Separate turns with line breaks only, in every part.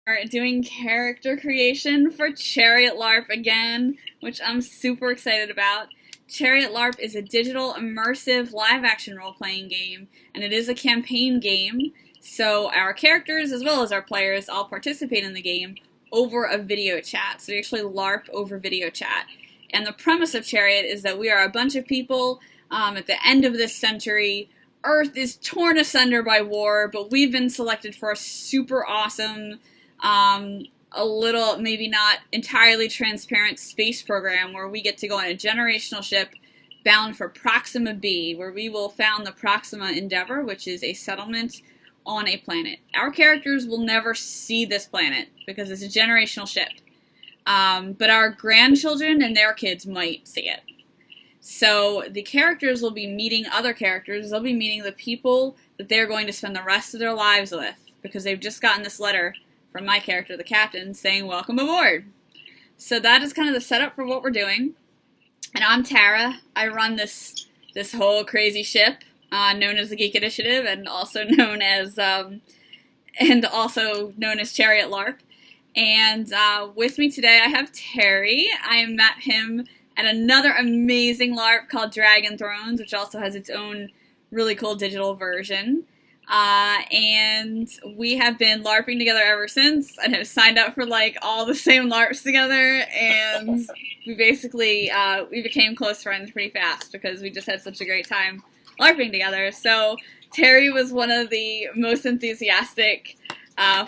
Are doing character creation for Chariot LARP again, which I'm super excited about. Chariot LARP is a digital, immersive, live-action role-playing game, and it is a campaign game, so our characters, as well as our players, all participate in the game over a video chat. So we actually LARP over video chat. And the premise of Chariot is that we are a bunch of people at the end of this century. Earth is torn asunder by war, but we've been selected for a super awesome a little, maybe not entirely transparent space program where we get to go on a generational ship bound for Proxima B, where we will found the Proxima Endeavor, which is a settlement on a planet. Our characters will never see this planet because it's a generational ship, but our grandchildren and their kids might see it. So the characters will be meeting other characters. They'll be meeting the people that they're going to spend the rest of their lives with because they've just gotten this letter from my character, the captain, saying, "Welcome aboard." So that is kind of the setup for what we're doing. And I'm Tara. I run this whole crazy ship, known as the Geek Initiative, and also known as Chariot LARP. And with me today, I have Terry. I met him at another amazing LARP called Dragon Thrones, which also has its own really cool digital version. And we have been LARPing together ever since, and have signed up for like all the same LARPs together, and we basically, we became close friends pretty fast because we just had such a great time LARPing together. So Terry was one of the most enthusiastic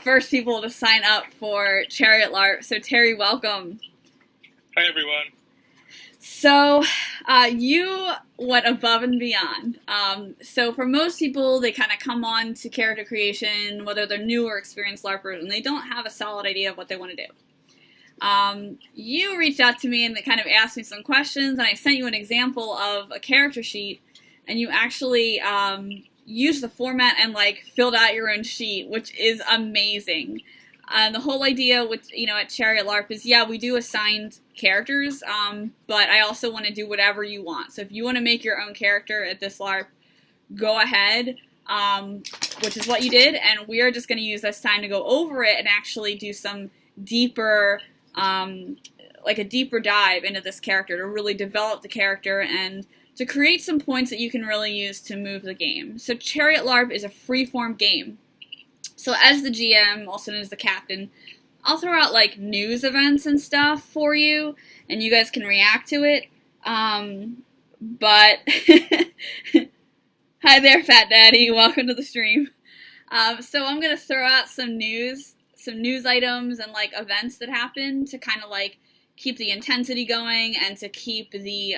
first people to sign up for Chariot LARP. So Terry, welcome.
Hi everyone.
So, you went above and beyond. So for most people, they kind of come on to character creation, whether they're new or experienced LARPers, and they don't have a solid idea of what they want to do. You reached out to me and kind of asked me some questions, and I sent you an example of a character sheet, and you actually used the format and like filled out your own sheet, which is amazing. And the whole idea with, at Chariot LARP is, yeah, we do assigned characters, but I also want to do whatever you want. So if you want to make your own character at this LARP, go ahead, which is what you did, and we are just going to use this time to go over it and actually do some deeper, like a deeper dive into this character to really develop the character and to create some points that you can really use to move the game. So Chariot LARP is a free-form game. So as the GM, also known as the captain, I'll throw out like news events and stuff for you, and you guys can react to it. But hi there, Fat Daddy. Welcome to the stream. So I'm gonna throw out some news items and like events that happen to kind of like keep the intensity going and to keep the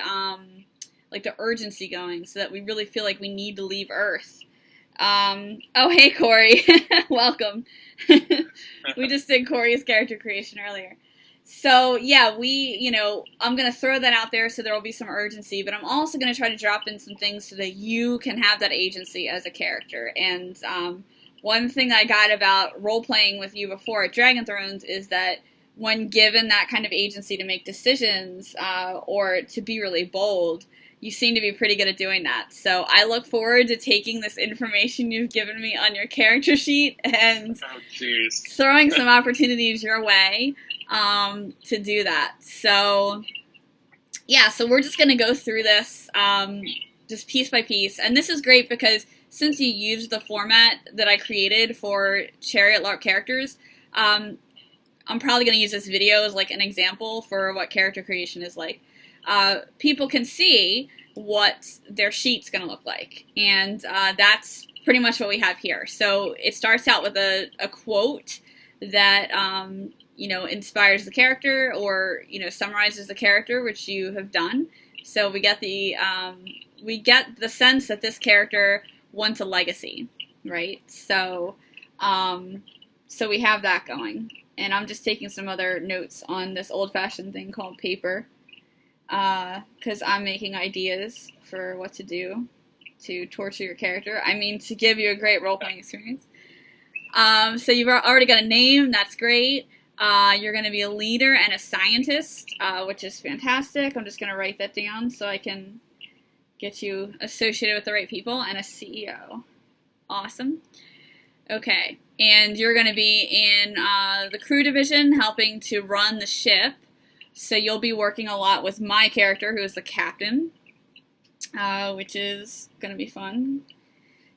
like the urgency going, so that we really feel like we need to leave Earth. Oh, hey, Corey. Welcome. We just did Corey's character creation earlier. So, yeah, I'm going to throw that out there so there will be some urgency, but I'm also going to try to drop in some things so that you can have that agency as a character. And one thing I got about role-playing with you before at Dragon Thrones is that when given that kind of agency to make decisions or to be really bold, you seem to be pretty good at doing that. So I look forward to taking this information you've given me on your character sheet and throwing some opportunities your way to do that. So, yeah, so we're just going to go through this just piece by piece. And this is great because since you used the format that I created for Chariot LARP characters, I'm probably going to use this video as like an example for what character creation is like. People can see what their sheet's going to look like. And that's pretty much what we have here. So it starts out with a quote that, inspires the character or, summarizes the character, which you have done. So we get the sense that this character wants a legacy, right? So, so we have that going. And I'm just taking some other notes on this old-fashioned thing called paper. Because I'm making ideas for what to do to torture your character. I mean, to give you a great role-playing experience. So you've already got a name. That's great. You're going to be a leader and a scientist, which is fantastic. I'm just going to write that down so I can get you associated with the right people. And a CEO. Awesome. Okay. and you're going to be in the crew division helping to run the ship. So you'll be working a lot with my character, who is the captain, which is going to be fun.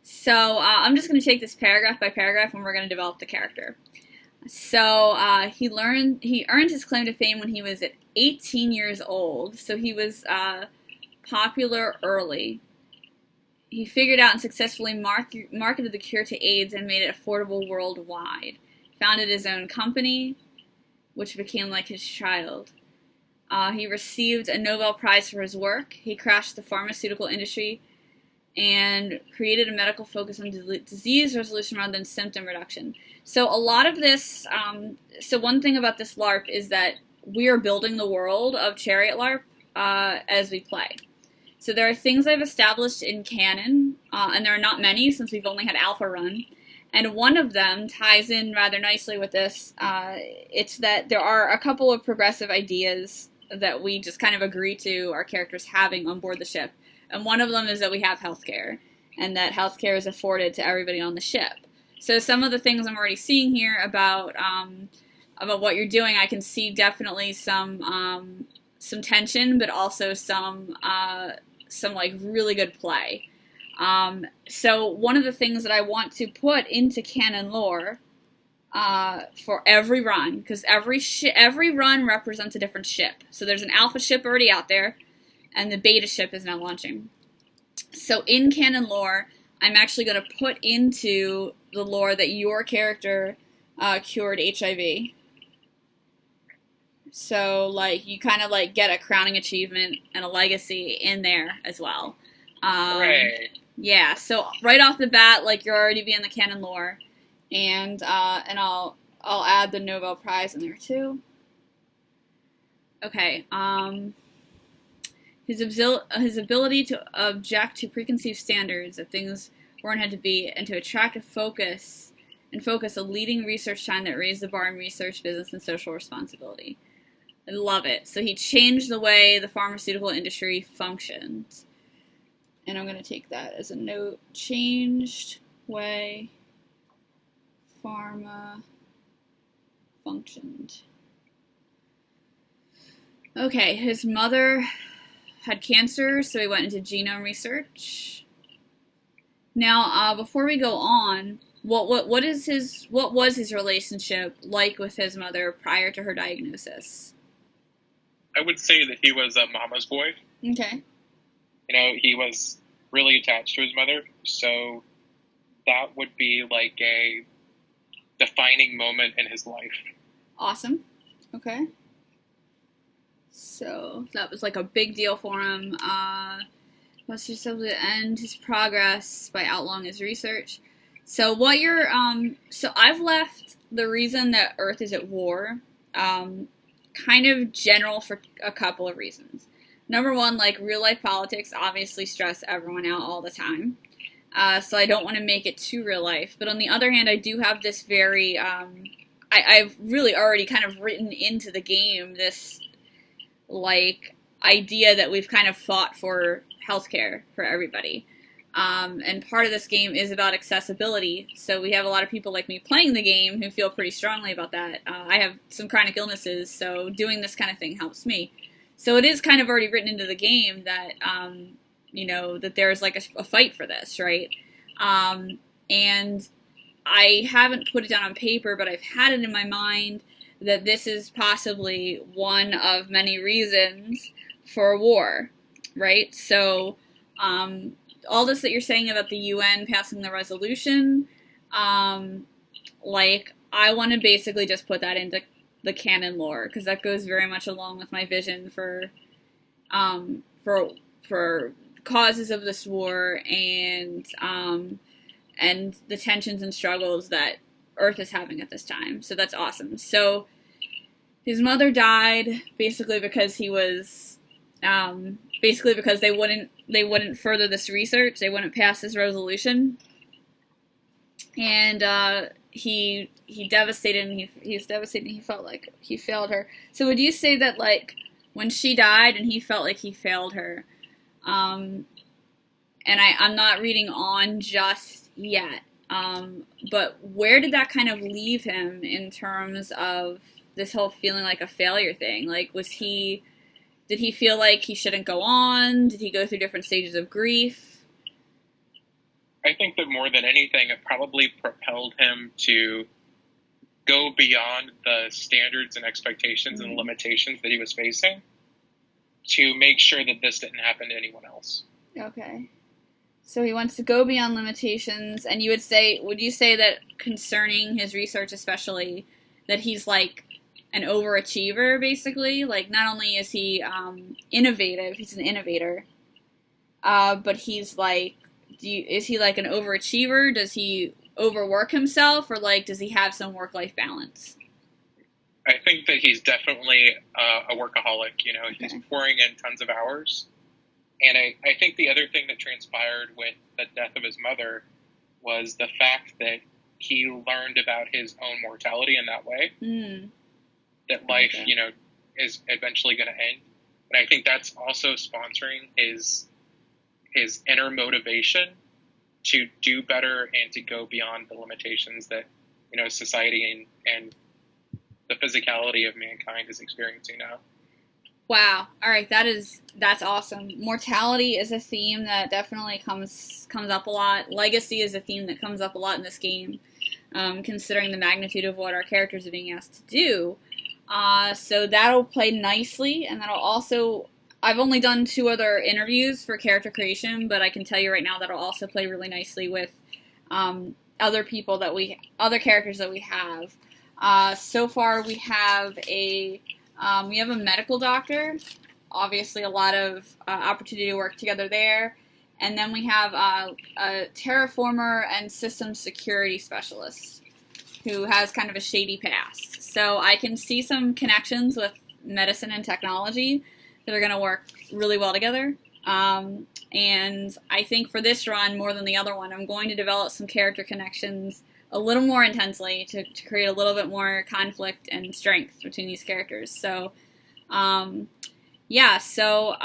So I'm just going to take this paragraph by paragraph, and we're going to develop the character. So he earned his claim to fame when he was at 18 years old. So he was popular early. He figured out and successfully marketed the cure to AIDS and made it affordable worldwide. Founded his own company, which became like his child. He received a Nobel Prize for his work. He crashed the pharmaceutical industry and created a medical focus on disease resolution rather than symptom reduction. So a lot of this, so one thing about this LARP is that we are building the world of Chariot LARP as we play. So there are things I've established in canon, and there are not many since we've only had alpha run. And one of them ties in rather nicely with this. It's that there are a couple of progressive ideas that we just kind of agree to our characters having on board the ship. And one of them is that we have healthcare, and that healthcare is afforded to everybody on the ship. So some of the things I'm already seeing here about what you're doing, I can see definitely some tension, but also some like really good play. So one of the things that I want to put into canon lore for every run, because every run represents a different ship. So there's an alpha ship already out there, and the beta ship is now launching. So in canon lore, I'm actually going to put into the lore that your character cured HIV. So, like, you kind of, like, get a crowning achievement and a legacy in there as well.
Right.
Yeah, so right off the bat, like, you're already being the canon lore. And I'll add the Nobel Prize in there, too. Okay, his ability to object to preconceived standards of things weren't had to be, and to attract a focus a leading research time that raised the bar in research, business, and social responsibility. I love it. So he changed the way the pharmaceutical industry functions. And I'm going to take that as a note. Changed way pharma functioned. Okay, his mother had cancer, so he went into genome research. Now, before we go on, what was his relationship like with his mother prior to her diagnosis?
I would say that he was a mama's boy.
Okay.
You know, he was really attached to his mother, so that would be like a defining moment in his life.
Awesome. Okay. So that was like a big deal for him. Was just able to end his progress by outlawing his research. So what you're, so I've left the reason that Earth is at war, kind of general for a couple of reasons. Number one, like, real life politics obviously stress everyone out all the time. So I don't want to make it too real life. But on the other hand, I do have this very, I've really already kind of written into the game this, like, idea that we've kind of fought for healthcare for everybody. And part of this game is about accessibility. So we have a lot of people like me playing the game who feel pretty strongly about that. I have some chronic illnesses, so doing this kind of thing helps me. So it is kind of already written into the game that, you know, that there's like a fight for this, right? And I haven't put it down on paper, but I've had it in my mind that this is possibly one of many reasons for a war, right? So, all this that you're saying about the UN passing the resolution, like, I want to basically just put that into the canon lore, because that goes very much along with my vision for causes of this war and the tensions and struggles that Earth is having at this time. So that's awesome. So his mother died basically because he was because they wouldn't further this research. They wouldn't pass this resolution, and he devastated, and he was devastated, and he felt like he failed her. So would you say that, like, when she died and he felt like he failed her, and I'm not reading on just yet, But where did that kind of leave him in terms of this whole feeling like a failure thing? Like, did he feel like he shouldn't go on? Did he go through different stages of grief?
I think that more than anything, it probably propelled him to go beyond the standards and expectations and limitations that he was facing to make sure that this didn't happen to anyone else.
Okay. So he wants to go beyond limitations, and would you say that concerning his research especially, that he's like an overachiever, basically? Like, not only is he innovative, he's an innovator, but he's like, is he like an overachiever? Does he overwork himself, or like, does he have some work-life balance?
I think that he's definitely a workaholic. You know, okay. He's pouring in tons of hours. And I think the other thing that transpired with the death of his mother was the fact that he learned about his own mortality in that way. That life, okay, you know, is eventually going to end. And I think that's also sponsoring his inner motivation to do better and to go beyond the limitations that, you know, society and the physicality of mankind is experiencing now.
Wow. All right, that's awesome. Mortality is a theme that definitely comes up a lot. Legacy is a theme that comes up a lot in this game, considering the magnitude of what our characters are being asked to do. So that'll play nicely, and that'll also, I've only done 2 other interviews for character creation, but I can tell you right now that'll also play really nicely with other characters that we have. So far we have a medical doctor, obviously a lot of opportunity to work together there, and then we have a terraformer and systems security specialist who has kind of a shady past. So I can see some connections with medicine and technology that are going to work really well together. And I think for this run, more than the other one, I'm going to develop some character connections a little more intensely to create a little bit more conflict and strength between these characters. So, yeah, so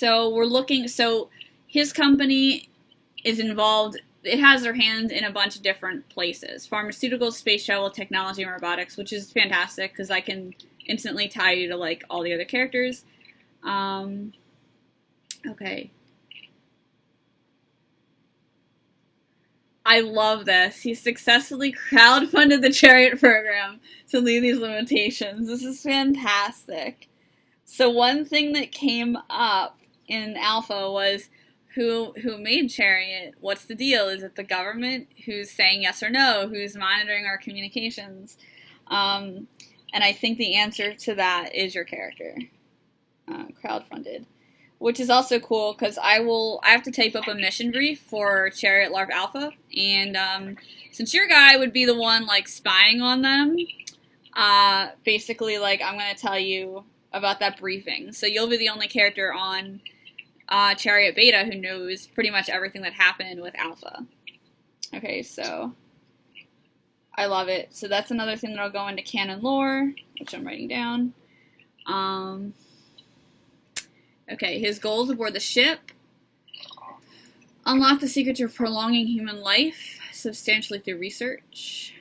we're looking, so his company is involved, it has their hands in a bunch of different places. Pharmaceuticals, space travel, technology, and robotics, which is fantastic because I can instantly tie you to, like, all the other characters. Okay. I love this. He successfully crowdfunded the Chariot program to leave these limitations. This is fantastic. So one thing that came up in Alpha was who made Chariot? What's the deal? Is it the government who's saying yes or no? Who's monitoring our communications? And I think the answer to that is your character. Crowdfunded. Which is also cool because I have to type up a mission brief for Chariot LARP Alpha, and since your guy would be the one like spying on them, basically like I'm going to tell you about that briefing. So you'll be the only character on Chariot Beta who knows pretty much everything that happened with Alpha. Okay, so I love it. So that's another thing that'll go into canon lore, which I'm writing down. Okay, his goals aboard the ship: unlock the secret to prolonging human life substantially through research.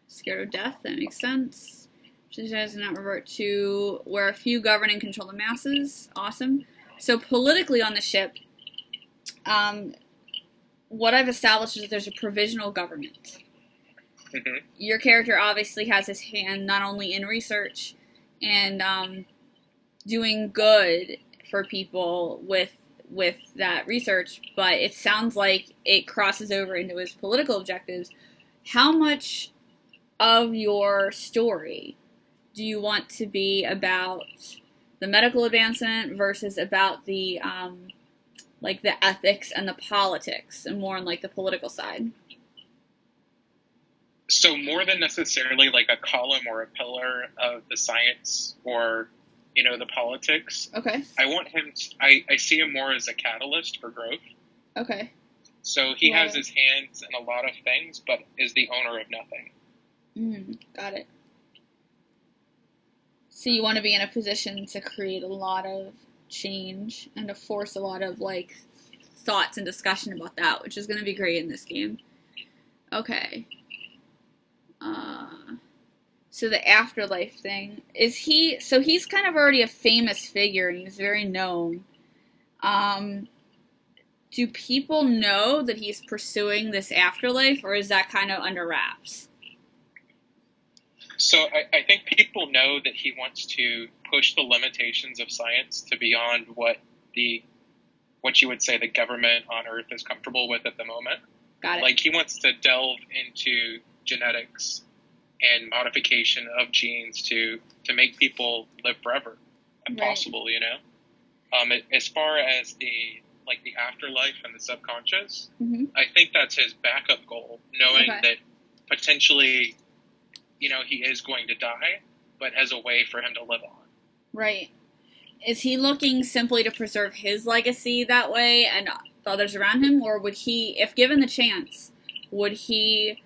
Scared of death, that makes sense. She does not revert to where a few govern and control the masses. Awesome. So politically on the ship, what I've established is that there's a provisional government. Mm-hmm. Your character obviously has his hand not only in research and doing good for people with that research, but it sounds like it crosses over into his political objectives. How much of your story do you want to be about the medical advancement versus about the like the ethics and the politics, and more on like the political side?
So more than necessarily like a column or a pillar of the science or, you know, the politics.
Okay.
I want him I see him more as a catalyst for growth.
Okay.
So he has his hands in a lot of things, but is the owner of nothing.
Got it. So you want to be in a position to create a lot of change and to force a lot of, like, thoughts and discussion about that, which is going to be great in this game. Okay. So the afterlife thing, so he's kind of already a famous figure and he's very known. Do people know that he's pursuing this afterlife, or is that kind of under wraps?
So I think people know that he wants to push the limitations of science to beyond what you would say the government on Earth is comfortable with at the moment.
Got it.
Like, he wants to delve into genetics and modification of genes to make people live forever, if possible, you know? As far as the afterlife and the subconscious, I think that's his backup goal, knowing that potentially, you know, he is going to die, but as a way for him to live on.
Right. Is he looking simply to preserve his legacy that way and others around him, or would he, if given the chance, would he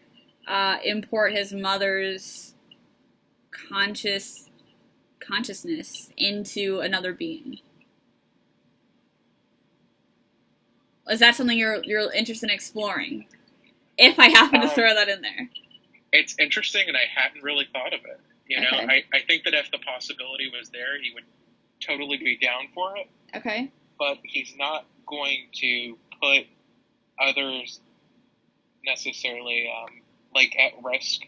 import his mother's consciousness into another being? Is that something you're interested in exploring? If I happen to throw that in there.
It's interesting, and I hadn't really thought of it. You know, I think that if the possibility was there, he would totally be down for it.
Okay.
But he's not going to put others necessarily at risk,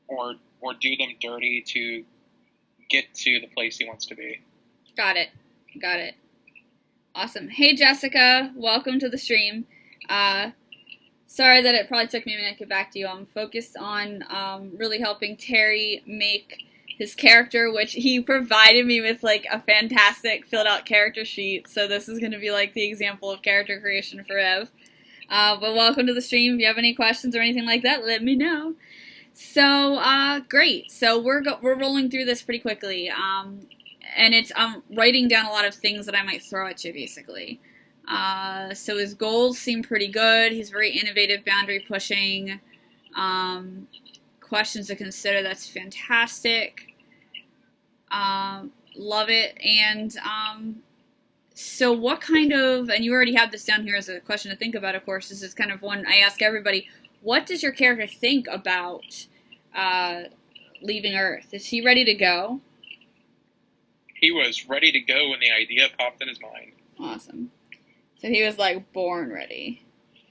or do them dirty to get to the place he wants to be. Got it.
Awesome. Hey, Jessica. Welcome to the stream. Sorry that it probably took me a minute to get back to you. I'm focused on really helping Terry make his character, which he provided me with like a fantastic filled out character sheet. So this is going to be like the example of character creation for Ev. But welcome to the stream. If you have any questions or anything like that, let me know. So great. So we're rolling through this pretty quickly. And I'm writing down a lot of things that I might throw at you, basically. So his goals seem pretty good. He's very innovative, boundary pushing. Questions to consider. That's fantastic. Love it. And so what kind of, and you already have this down here as a question to think about, of course. This is kind of one I ask everybody. What does your character think about leaving Earth? Is he ready to go?
He was ready to go when the idea popped in his mind.
Awesome. So he was like born ready.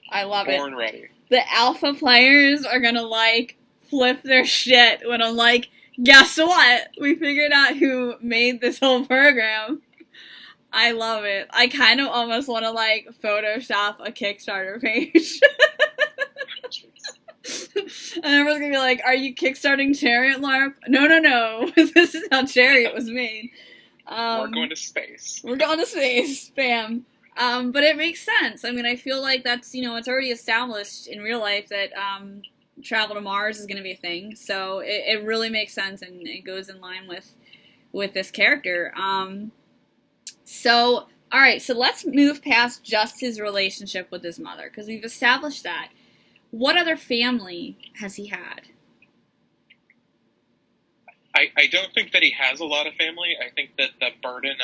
I love it.
Born ready.
The alpha players are gonna like flip their shit when I'm like, guess what? We figured out who made this whole program. I love it. I kind of almost want to like Photoshop a Kickstarter page. And everyone's gonna be like, are you kickstarting Chariot LARP? No. This is how Chariot was made.
We're going to space.
We're going to space. Bam. But it makes sense. I mean, I feel like that's, it's already established in real life that travel to Mars is going to be a thing. So it really makes sense, and it goes in line with this character. So, all right, so let's move past just his relationship with his mother, because we've established that. What other family has he had?
I don't think that he has a lot of family. I think that the burden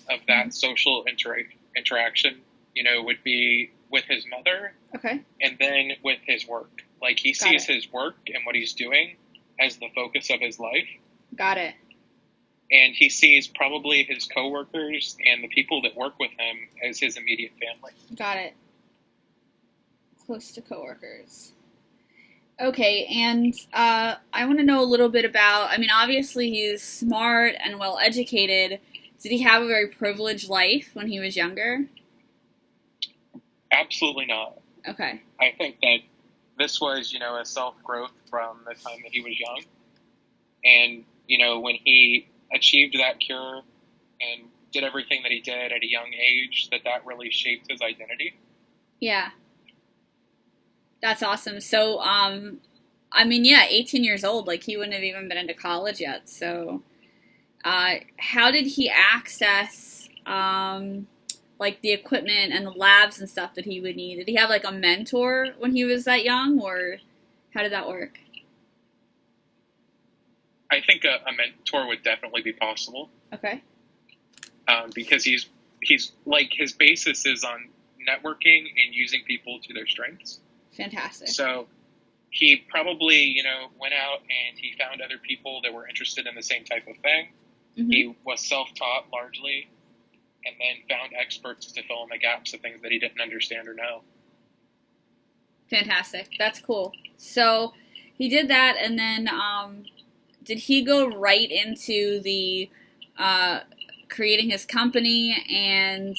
of that social interaction, would be with his mother.
Okay.
And then with his work. Like, he sees his work and what he's doing as the focus of his life.
Got it.
And he sees probably his coworkers and the people that work with him as his immediate family.
Got it. Close to coworkers. Okay, and I want to know a little bit about, obviously he's smart and well-educated. Did he have a very privileged life when he was younger?
Absolutely not.
Okay.
I think that this was, a self-growth from the time that he was young. And, when he achieved that cure and did everything that he did at a young age, that really shaped his identity.
Yeah. That's awesome. So, 18 years old, like, he wouldn't have even been into college yet. So, how did he access, the equipment and the labs and stuff that he would need? Did he have, a mentor when he was that young, or how did that work?
I think a mentor would definitely be possible.
Okay.
Because he's his basis is on networking and using people to their strengths.
Fantastic.
So he probably, went out and he found other people that were interested in the same type of thing. Mm-hmm. He was self-taught largely, and then found experts to fill in the gaps of things that he didn't understand or know.
Fantastic. That's cool. So he did that, and then did he go right into the creating his company and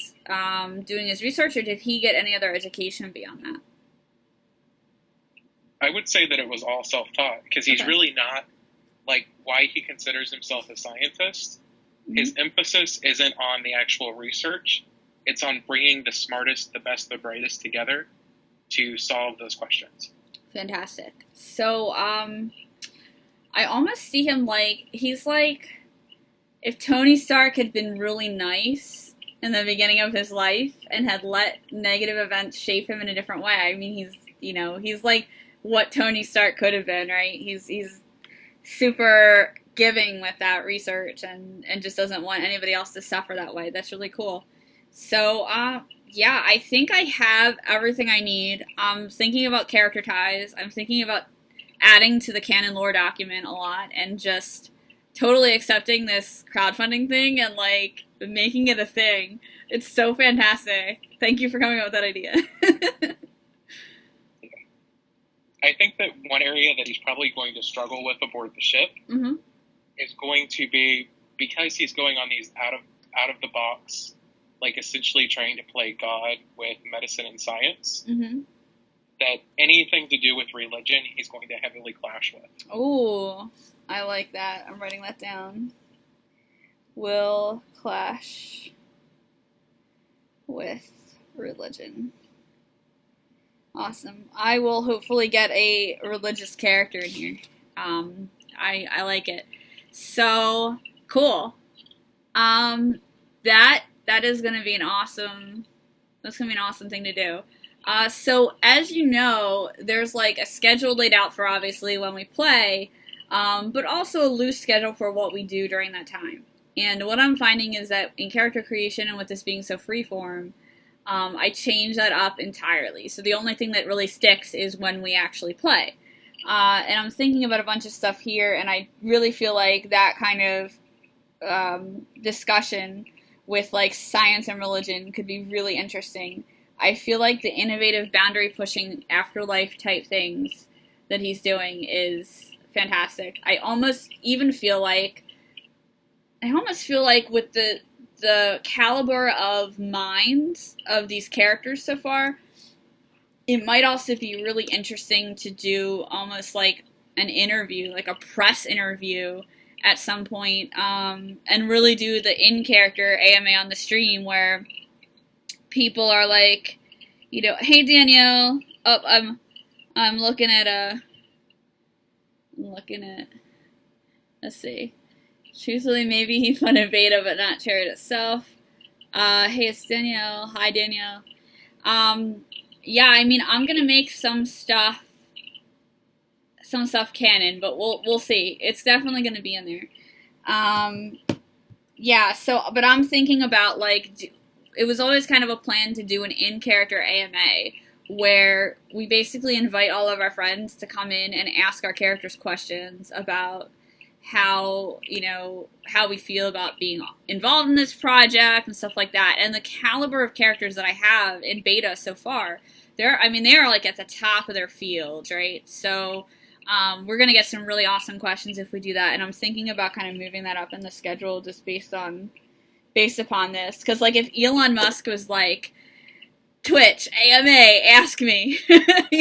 doing his research, or did he get any other education beyond that?
I would say that it was all self-taught, because he's really not, why he considers himself a scientist. Mm-hmm. His emphasis isn't on the actual research. It's on bringing the smartest, the best, the brightest together to solve those questions.
Fantastic. So, I almost see him he's like, if Tony Stark had been really nice in the beginning of his life and had let negative events shape him in a different way. I mean, he's like what Tony Stark could have been, right? He's super giving with that research and just doesn't want anybody else to suffer that way. That's really cool. So, yeah, I think I have everything I need. I'm thinking about character ties. I'm thinking about adding to the canon lore document a lot and just totally accepting this crowdfunding thing and, making it a thing. It's so fantastic. Thank you for coming up with that idea.
I think that one area that he's probably going to struggle with aboard the ship mm-hmm. is going to be, because he's going on these out of the box, essentially trying to play God with medicine and science, mm-hmm. that anything to do with religion he's going to heavily clash with. Oh, I like that. I'm writing that down.
Will clash with religion. Awesome. I will hopefully get a religious character in here. I like it. So cool. That is going to be an awesome thing to do. So as you know, there's a schedule laid out for obviously when we play, but also a loose schedule for what we do during that time. And what I'm finding is that in character creation and with this being so freeform, I change that up entirely. So the only thing that really sticks is when we actually play. And I'm thinking about a bunch of stuff here, and I really feel like that kind of discussion with science and religion could be really interesting. I feel like the innovative boundary pushing afterlife type things that he's doing is fantastic. I almost feel like with the caliber of minds of these characters so far, it might also be really interesting to do almost an interview, a press interview at some point, and really do the in-character AMA on the stream where people are hey Danielle, I'm looking at let's see. Truthfully, maybe he funded beta, but not Chariot itself. Hey, it's Danielle. Hi, Danielle. Yeah, I mean, I'm gonna make some stuff canon, but we'll see. It's definitely gonna be in there. Yeah. So, but I'm thinking about it was always kind of a plan to do an in-character AMA where we basically invite all of our friends to come in and ask our characters questions about how we feel about being involved in this project and stuff like that. And the caliber of characters that I have in beta so far, they're at the top of their fields, right? So we're going to get some really awesome questions if we do that. And I'm thinking about kind of moving that up in the schedule just based upon this. Because if Elon Musk was Twitch, AMA, ask me,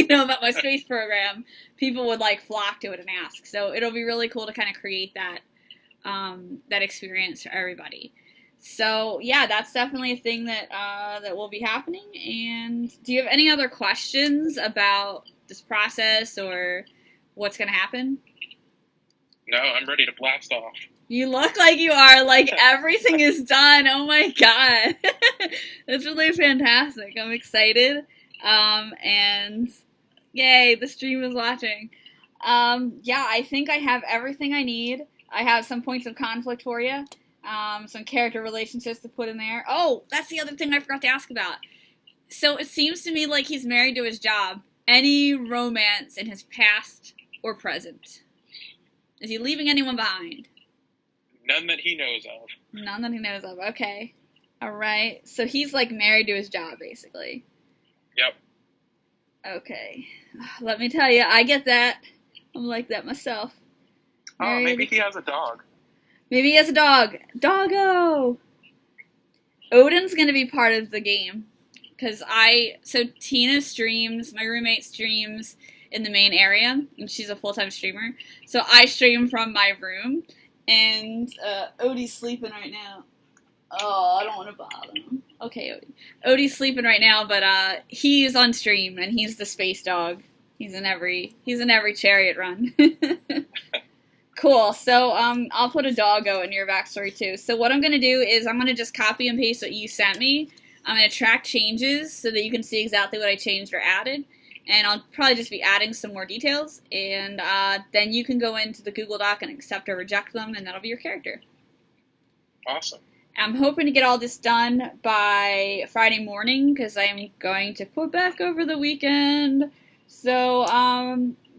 about my space program, people would flock to it and ask. So it'll be really cool to kind of create that experience for everybody. So yeah, that's definitely a thing that will be happening. And do you have any other questions about this process or what's going to happen?
No, I'm ready to blast off.
You look like you are. Everything is done. Oh my god. That's really fantastic. I'm excited. And yay, the stream is watching. Yeah, I think I have everything I need. I have some points of conflict for you. Some character relationships to put in there. Oh, that's the other thing I forgot to ask about. So it seems to me like he's married to his job. Any romance in his past or present? Is he leaving anyone behind?
None that he knows of.
None that he knows of. Okay. All right. So he's like married to his job, basically.
Yep.
Okay. Let me tell you, I get that. I'm like that myself.
Oh, maybe he has a dog.
Maybe he has a dog. Doggo! Odin's going to be part of the game. So Tina streams, my roommate streams in the main area, and she's a full-time streamer. So I stream from my room, and Odie's sleeping right now. Oh, I don't want to bother him. Okay, Odie. Odie's sleeping right now, but he's on stream, and he's the space dog. He's in every chariot run. Cool. So I'll put a doggo in your backstory too. So what I'm going to do is I'm going to just copy and paste what you sent me. I'm going to track changes so that you can see exactly what I changed or added. And I'll probably just be adding some more details. And then you can go into the Google Doc and accept or reject them, and that'll be your character.
Awesome.
I'm hoping to get all this done by Friday morning because I'm going to Quebec over the weekend. So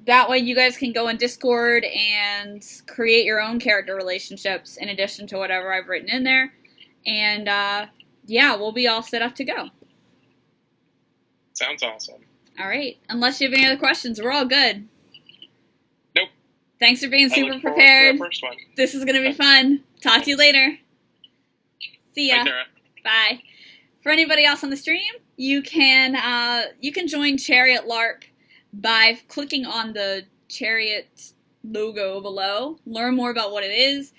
that way you guys can go in Discord and create your own character relationships in addition to whatever I've written in there. And yeah, we'll be all set up to go.
Sounds awesome.
All right. Unless you have any other questions, we're all good.
Nope.
Thanks for being super
look forward
prepared.
to our first one.
This is going to be fun. Talk to you later. See ya.
Bye, Tara.
Bye. For anybody else on the stream, you can join Chariot LARP by clicking on the Chariot logo below. Learn more about what it is.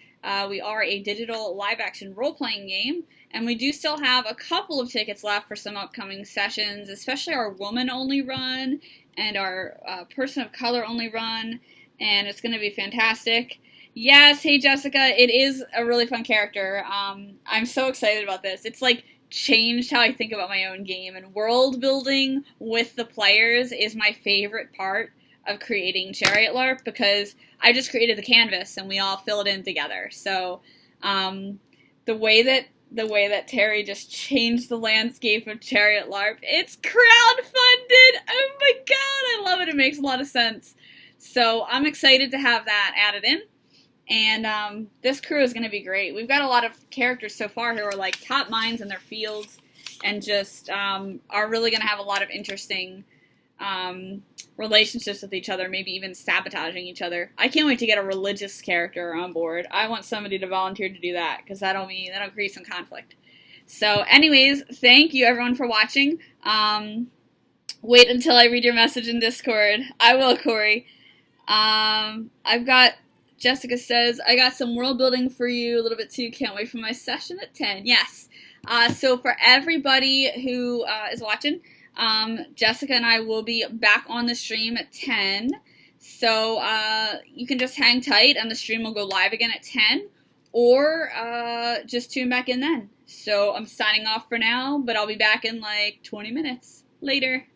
We are a digital live-action role-playing game, and we do still have a couple of tickets left for some upcoming sessions, especially our woman-only run and our person of color-only run, and it's going to be fantastic. Yes, hey Jessica, it is a really fun character. I'm so excited about this. It's like changed how I think about my own game, and world building with the players is my favorite part of creating Chariot LARP because I just created the canvas and we all fill it in together. So the way that Terry just changed the landscape of Chariot LARP, it's crowdfunded. Oh my god, I love it. It makes a lot of sense. So I'm excited to have that added in. And this crew is going to be great. We've got a lot of characters so far who are like top minds in their fields and just are really going to have a lot of interesting relationships with each other, maybe even sabotaging each other. I can't wait to get a religious character on board. I want somebody to volunteer to do that because that'll create some conflict. So anyways, thank you everyone for watching. Wait until I read your message in Discord. I will, Corey. Jessica says, I got some world building for you a little bit too. Can't wait for my session at 10. Yes. So for everybody who is watching, Jessica and I will be back on the stream at 10. So you can just hang tight and the stream will go live again at 10. Or just tune back in then. So I'm signing off for now, but I'll be back in like 20 minutes. Later.